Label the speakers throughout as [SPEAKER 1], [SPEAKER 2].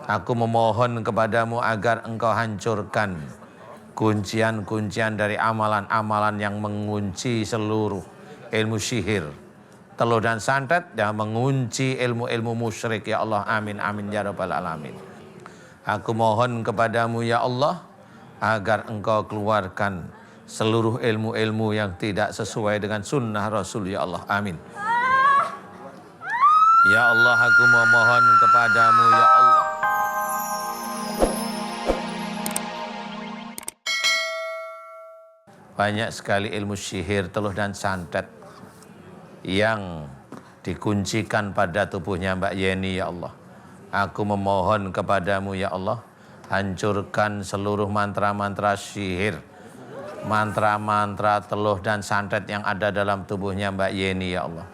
[SPEAKER 1] Aku memohon kepadamu agar engkau hancurkan kuncian-kuncian dari amalan-amalan yang mengunci seluruh ilmu sihir, teluh dan santet dan mengunci ilmu-ilmu musyrik ya Allah. Amin amin ya rabbal alamin. Aku mohon kepadamu ya Allah agar engkau keluarkan seluruh ilmu-ilmu yang tidak sesuai dengan sunnah Rasul ya Allah. Amin. Ya Allah, aku memohon kepadamu ya Allah. Banyak sekali ilmu sihir, teluh dan santet yang dikuncikan pada tubuhnya Mbak Yeni ya Allah. Aku memohon kepadamu ya Allah, hancurkan seluruh mantra-mantra sihir, mantra-mantra teluh dan santet yang ada dalam tubuhnya Mbak Yeni ya Allah.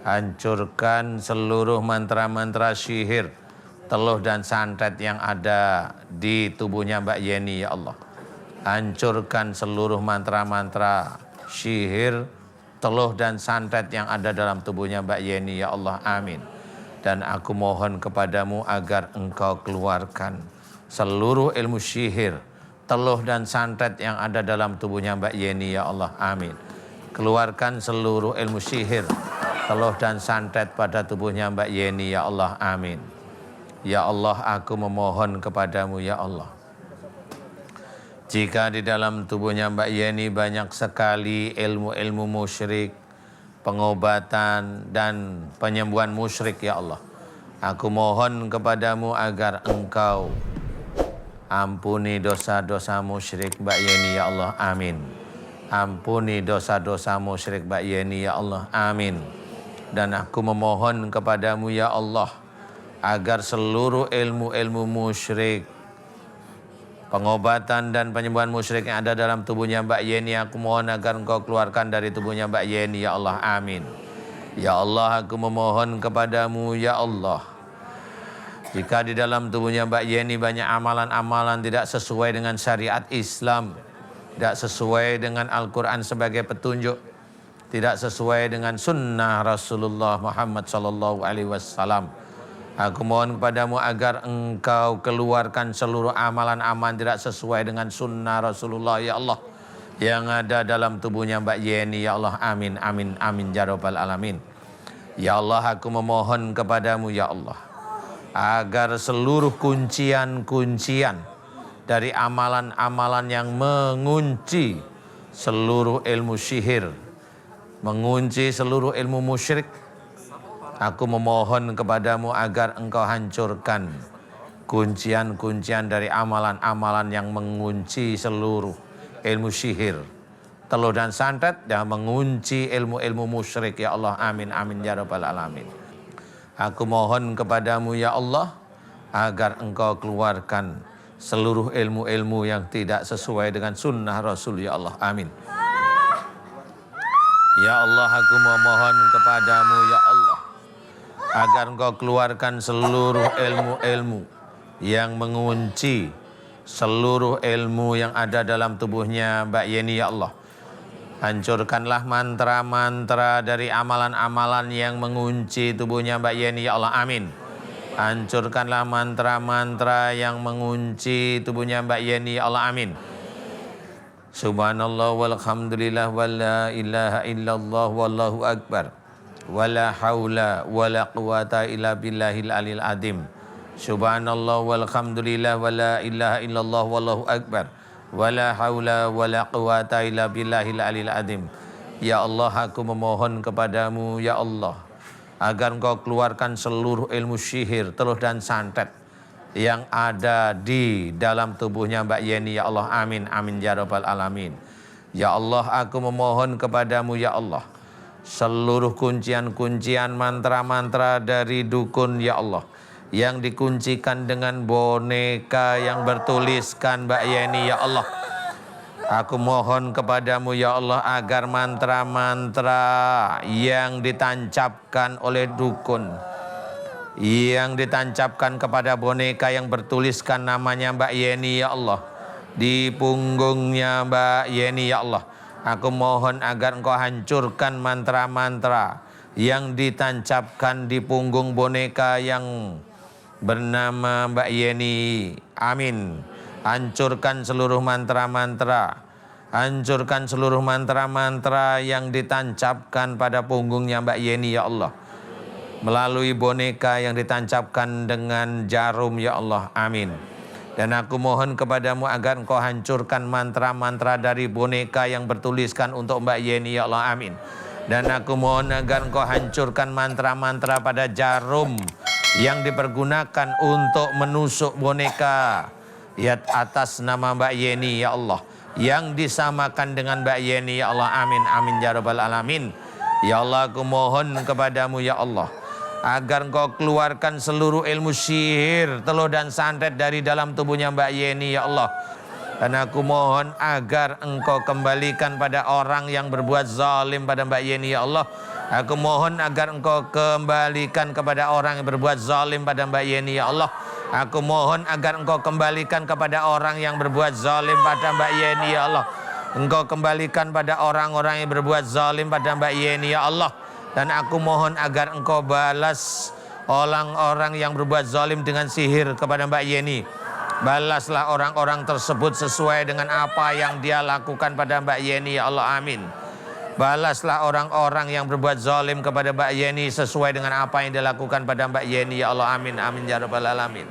[SPEAKER 1] Hancurkan seluruh mantra-mantra sihir, teluh dan santet yang ada di tubuhnya Mbak Yeni ya Allah. Hancurkan seluruh mantra-mantra sihir, teluh dan santet yang ada dalam tubuhnya Mbak Yeni ya Allah. Amin. Dan aku mohon kepadamu agar engkau keluarkan seluruh ilmu sihir, teluh dan santet yang ada dalam tubuhnya Mbak Yeni ya Allah. Amin. Keluarkan seluruh ilmu sihir, teluh dan santet pada tubuhnya Mbak Yeni ya Allah. Amin. Ya Allah, aku memohon kepadamu ya Allah. Jika di dalam tubuhnya Mbak Yeni banyak sekali ilmu-ilmu musyrik, pengobatan dan penyembuhan musyrik ya Allah, aku mohon kepadamu agar engkau ampuni dosa-dosa musyrik Mbak Yeni ya Allah. Amin. Ampuni dosa-dosa musyrik Mbak Yeni ya Allah. Amin. Dan aku memohon kepadamu ya Allah agar seluruh ilmu-ilmu musyrik, pengobatan dan penyembuhan musyrik yang ada dalam tubuhnya Mbak Yeni, aku mohon agar engkau keluarkan dari tubuhnya Mbak Yeni ya Allah. Amin. Ya Allah, aku memohon kepadamu ya Allah, jika di dalam tubuhnya Mbak Yeni banyak amalan-amalan tidak sesuai dengan syariat Islam, tidak sesuai dengan Al-Quran sebagai petunjuk, tidak sesuai dengan sunnah Rasulullah Muhammad SAW, aku mohon kepadamu agar engkau keluarkan seluruh amalan-amalan tidak sesuai dengan sunnah Rasulullah ya Allah yang ada dalam tubuhnya Mbak Yeni ya Allah. Amin amin amin ya rabbal alamin. Ya Allah, aku memohon kepadamu ya Allah agar seluruh kuncian-kuncian dari amalan-amalan yang mengunci seluruh ilmu sihir, mengunci seluruh ilmu musyrik, aku memohon kepadamu agar engkau hancurkan kuncian-kuncian dari amalan-amalan yang mengunci seluruh ilmu sihir, teluh dan santet dan mengunci ilmu-ilmu musyrik ya Allah. Amin amin ya rabbal alamin. Aku mohon kepadamu ya Allah agar engkau keluarkan seluruh ilmu-ilmu yang tidak sesuai dengan sunnah Rasul ya Allah. Amin. Ya Allah, aku memohon kepadamu ya Allah agar engkau keluarkan seluruh ilmu-ilmu yang mengunci seluruh ilmu yang ada dalam tubuhnya Mbak Yeni ya Allah. Hancurkanlah mantra-mantra dari amalan-amalan yang mengunci tubuhnya Mbak Yeni ya Allah. Amin. Hancurkanlah mantra-mantra yang mengunci tubuhnya Mbak Yeni ya Allah. Amin. Subhanallah walhamdulillah wala ilaha illallah wallahu akbar. Wala haula wala quwata illa billahil alil azim. Subhanallah walhamdulillah wala ilaha illallah wallahu akbar. Wala haula wala quwata illa billahil alil azim. Ya Allah, aku memohon kepadamu ya Allah agar engkau keluarkan seluruh ilmu sihir, teluh dan santet yang ada di dalam tubuhnya Mbak Yeni ya Allah. Amin amin ya rabbal alamin. Ya Allah, aku memohon kepadamu ya Allah seluruh kuncian-kuncian mantra-mantra dari dukun ya Allah yang dikuncikan dengan boneka yang bertuliskan Mbak Yeni ya Allah. Aku mohon kepadamu ya Allah agar mantra-mantra yang ditancapkan oleh dukun, yang ditancapkan kepada boneka yang bertuliskan namanya Mbak Yeni ya Allah di punggungnya Mbak Yeni ya Allah, aku mohon agar engkau hancurkan mantra-mantra yang ditancapkan di punggung boneka yang bernama Mbak Yeni. Amin. Hancurkan seluruh mantra-mantra. Hancurkan seluruh mantra-mantra yang ditancapkan pada punggungnya Mbak Yeni ya Allah. Melalui boneka yang ditancapkan dengan jarum ya Allah. Amin. Dan aku mohon kepadamu agar engkau hancurkan mantra-mantra dari boneka yang bertuliskan untuk Mbak Yeni ya Allah. Amin. Dan aku mohon agar engkau hancurkan mantra-mantra pada jarum yang dipergunakan untuk menusuk boneka ya atas nama Mbak Yeni ya Allah, yang disamakan dengan Mbak Yeni ya Allah. Amin amin ya rabbal alamin. Ya Allah, aku mohon kepadamu ya Allah agar engkau keluarkan seluruh ilmu sihir, teluh dan santet dari dalam tubuhnya Mbak Yeni ya Allah. Dan aku mohon agar engkau kembalikan pada orang yang berbuat zalim pada Mbak Yeni ya Allah. Aku mohon agar engkau kembalikan kepada orang yang berbuat zalim pada Mbak Yeni ya Allah. Aku mohon agar engkau kembalikan kepada orang yang berbuat zalim pada Mbak Yeni ya Allah. Engkau kembalikan pada orang-orang yang berbuat zalim pada Mbak Yeni ya Allah. Dan aku mohon agar engkau balas orang-orang yang berbuat zalim dengan sihir kepada Mbak Yeni. Balaslah orang-orang tersebut sesuai dengan apa yang dia lakukan pada Mbak Yeni ya Allah. Amin. Balaslah orang-orang yang berbuat zalim kepada Mbak Yeni sesuai dengan apa yang dilakukan pada Mbak Yeni ya Allah. Amin amin ya rabbal alamin.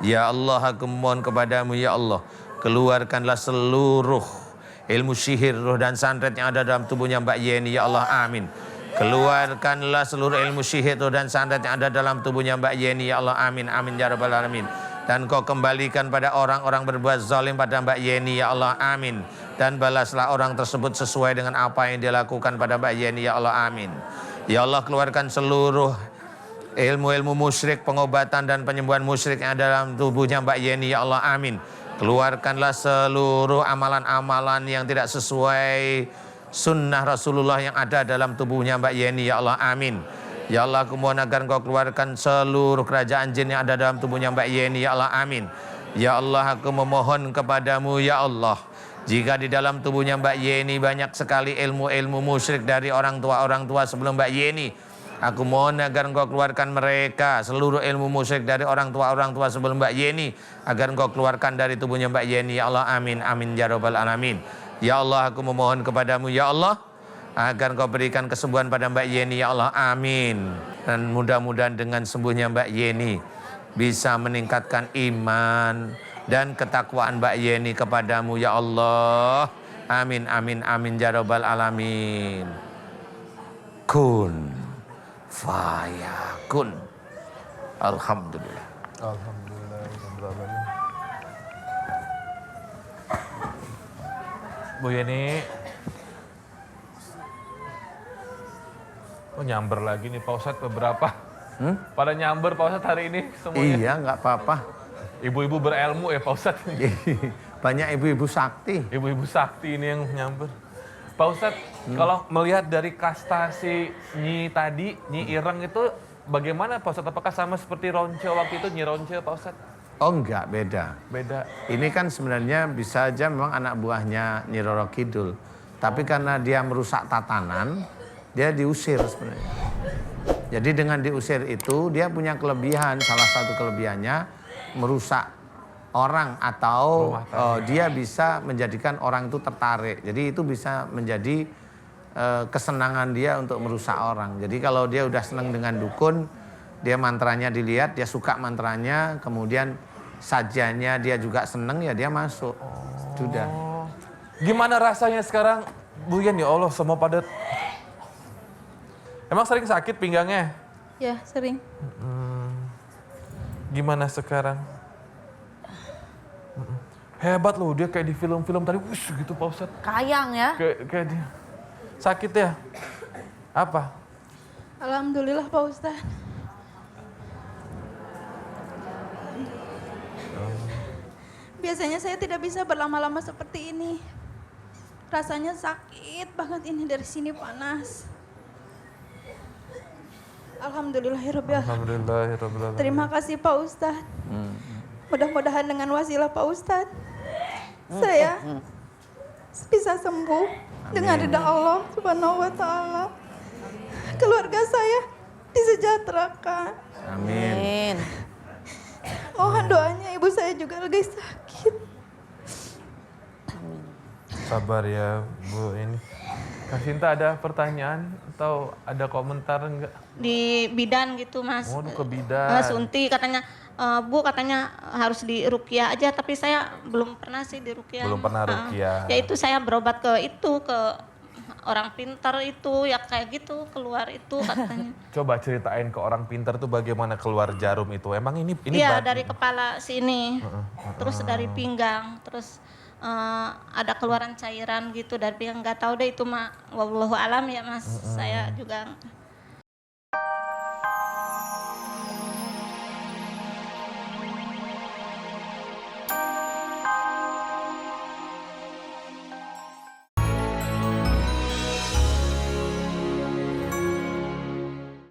[SPEAKER 1] Ya Allah, aku mohon kepadamu ya Allah, keluarkanlah seluruh ilmu sihir, roh dan santet yang ada dalam tubuhnya Mbak Yeni ya Allah. Amin. Keluarkanlah seluruh ilmu sihir, roh dan santet yang ada dalam tubuhnya Mbak Yeni ya Allah. Amin amin ya rabbal alamin. Dan kau kembalikan pada orang-orang berbuat zalim pada Mbak Yeni ya Allah. Amin. Dan balaslah orang tersebut sesuai dengan apa yang dilakukan pada Mbak Yeni ya Allah. Amin. Ya Allah, keluarkan seluruh ilmu-ilmu musyrik, pengobatan dan penyembuhan musyrik yang ada dalam tubuhnya Mbak Yeni ya Allah. Amin. Keluarkanlah seluruh amalan-amalan yang tidak sesuai sunnah Rasulullah yang ada dalam tubuhnya Mbak Yeni ya Allah. Amin. Ya Allah, aku mohon agar engkau keluarkan seluruh kerajaan jin yang ada dalam tubuhnya Mbak Yeni ya Allah. Amin. Ya Allah, aku memohon kepadamu ya Allah, jika di dalam tubuhnya Mbak Yeni banyak sekali ilmu-ilmu musyrik dari orang tua sebelum Mbak Yeni, aku mohon agar engkau keluarkan mereka, seluruh ilmu musyrik dari orang tua sebelum Mbak Yeni, agar engkau keluarkan dari tubuhnya Mbak Yeni ya Allah. Amin amin ya rabbal alamin. Ya Allah, aku memohon kepadamu ya Allah agar engkau berikan kesembuhan pada Mbak Yeni ya Allah. Amin. Dan mudah-mudahan dengan sembuhnya Mbak Yeni bisa meningkatkan iman dan ketakwaan Mbak Yeni kepadamu ya Allah. Amin amin amin ya rabbal alamin. Kun fayakun. Alhamdulillah.
[SPEAKER 2] Alhamdulillah. Bu Yeni, oh nyamber lagi nih Pak Ustadz beberapa. Pada nyamber Pak Ustadz hari ini semuanya.
[SPEAKER 1] Iya, nggak apa-apa.
[SPEAKER 2] Ibu-ibu berilmu ya Pak Ustadz.
[SPEAKER 1] Banyak ibu-ibu sakti.
[SPEAKER 2] Ibu-ibu sakti ini yang nyamber. Pak Ustadz, kalau melihat dari kasta si Nyi tadi, Nyi Ireng itu bagaimana Pak Ustadz? Apakah sama seperti Ronce waktu itu, Nyi Ronce Pak Ustadz?
[SPEAKER 1] Oh enggak, beda.
[SPEAKER 2] Beda.
[SPEAKER 1] Ini kan sebenarnya bisa aja memang anak buahnya Nyi Roro Kidul. Tapi karena dia merusak tatanan, dia diusir sebenarnya. Jadi dengan diusir itu dia punya kelebihan, salah satu kelebihannya merusak orang atau dia bisa menjadikan orang itu tertarik. Jadi itu bisa menjadi kesenangan dia untuk merusak orang. Jadi kalau dia udah senang dengan dukun, dia mantranya dilihat, dia suka mantranya, kemudian sajiannya dia juga senang, ya dia masuk. Sudah.
[SPEAKER 2] Gimana rasanya sekarang, Bu Yen? Ya Allah, semua pada... Emang sering sakit pinggangnya?
[SPEAKER 3] Ya, sering.
[SPEAKER 2] Gimana sekarang? Hebat loh, dia kayak di film-film tadi, wush gitu Pak Ustadz.
[SPEAKER 3] Kayang ya?
[SPEAKER 2] Kayak dia. Sakit ya? Apa?
[SPEAKER 3] Alhamdulillah Pak Ustadz. Biasanya saya tidak bisa berlama-lama seperti ini. Rasanya sakit banget ini, dari sini panas. Alhamdulillahirrahmanirrahim. Terima kasih Pak Ustadz. Mudah-mudahan dengan wasilah Pak Ustadz, saya bisa sembuh dengan ridha Allah Subhanahu wa Ta'ala. Keluarga saya disejahterakan.
[SPEAKER 1] Amin.
[SPEAKER 3] Mohon doanya, ibu saya juga lagi sakit.
[SPEAKER 2] Sabar ya Bu ini. Kak Sinta ada pertanyaan atau ada komentar enggak?
[SPEAKER 4] Di bidan gitu Mas.
[SPEAKER 2] Oh ke bidan.
[SPEAKER 4] Sunti katanya, Bu katanya harus di ruqyah aja, tapi saya belum pernah sih di ruqyah.
[SPEAKER 2] Belum pernah ruqyah.
[SPEAKER 4] Ya itu saya berobat ke orang pintar itu, ya kayak gitu, keluar itu katanya.
[SPEAKER 2] Coba ceritain ke orang pintar tuh bagaimana keluar jarum itu. Emang ini
[SPEAKER 4] Iya dari kepala sini, terus dari pinggang, terus ada keluaran cairan gitu dari pinggang. Nggak tahu deh itu mah wallahu alam ya Mas. Saya juga